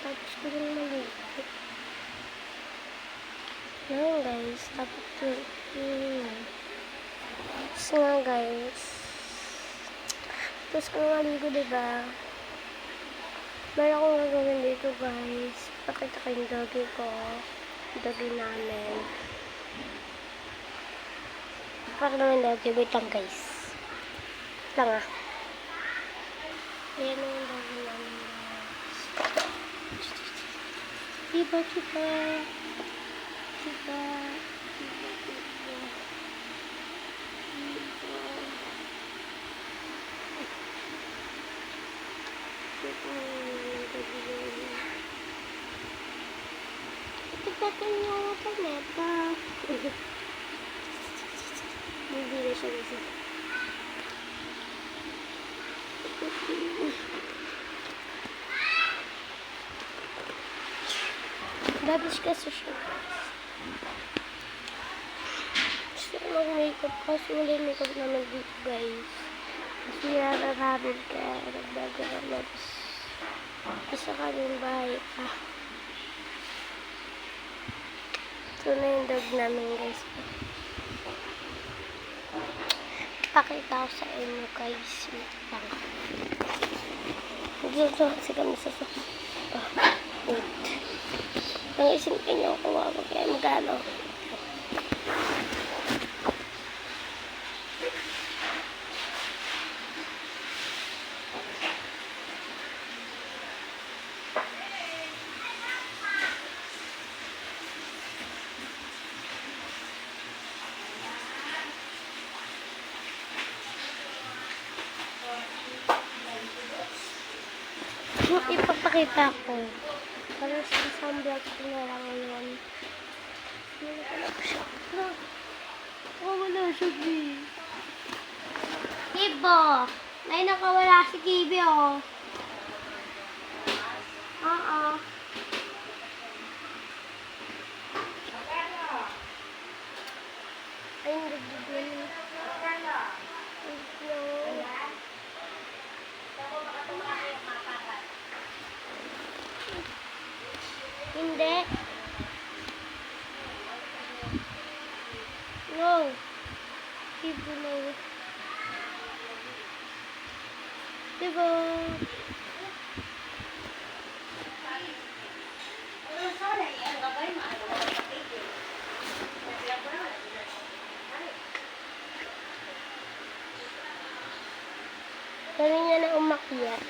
Tapos ko lang maligo. Yan guys. Tapos tapos nga guys. Tapos ko lang maligo, diba? Meron akong gagawin dito guys. Pakita ko yung doggy ko. Doggy namin. Para naman doggy. Wait lang guys. Lang ah. Ayan na yung doggy namin guys. Diba, diba? Diba? Ipagkatan niyo ako sa meta. Hindi na siya gusto. Dabish kasi siya. Gusto ko mag-makeup kasi wala yung makeup naman dito guys. Kasi nararamid ka. Nagbaga isa ka ng bahay pa. Ito na yung dog namin guys. Pakita ko sa inyo guys. Dito kasi kami sa wait. Ang isipin nyo kung kaya magano. Ipapakita ko. Parang sa sunblock ko na lang yun. Wala ko siya. Wala siya, B. Kibo! May nakawala si Kibi, oh. Oo. Ay, hindi din. Hindi. No. Kibo na. Diba? Dali niya na umakyat.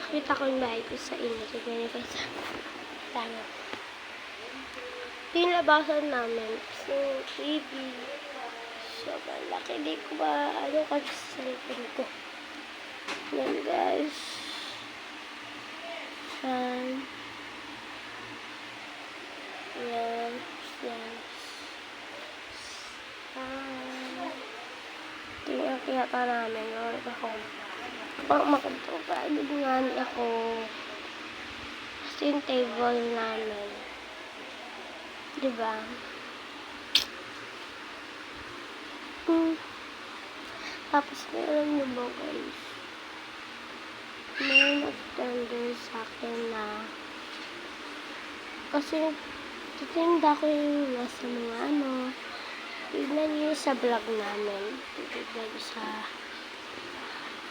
Kita ko yung bahay ko sa inyo. Tignan niyo guys. Tama. Pinabasan namin. So, TV. So, malaki. Di ko ba ano kasi sa cellphone ko. Yan guys. Yan. Yan. Yan. Ito yung nakikita namin. Ngayon ako. Pag makapagpapagod nga ako. Kasi yung table namin. Diba? Tapos meron nyo ba guys? May nag-tender sa akin na kasi titinda ko yung nasa mga ano. Tignan nyo sa vlog namin. Tignan nyo sa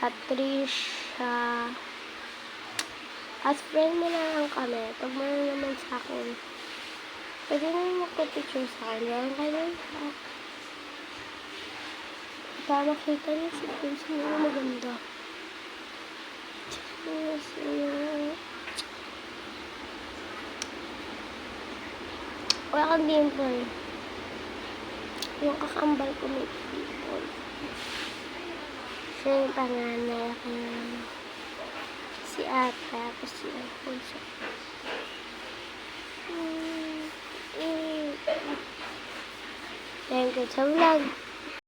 Patricia. As friend mo na lang kami. Pag meron naman sa akin, pwede na magpa-picture sa akin. Yan kayo. Para makita niyo si Prince na maganda. Wala kang dimple. Yung kakambal ko may dimple. Siya yung panganay ako. Si Ata. Tapos si Alfonso. Thank you sa vlog.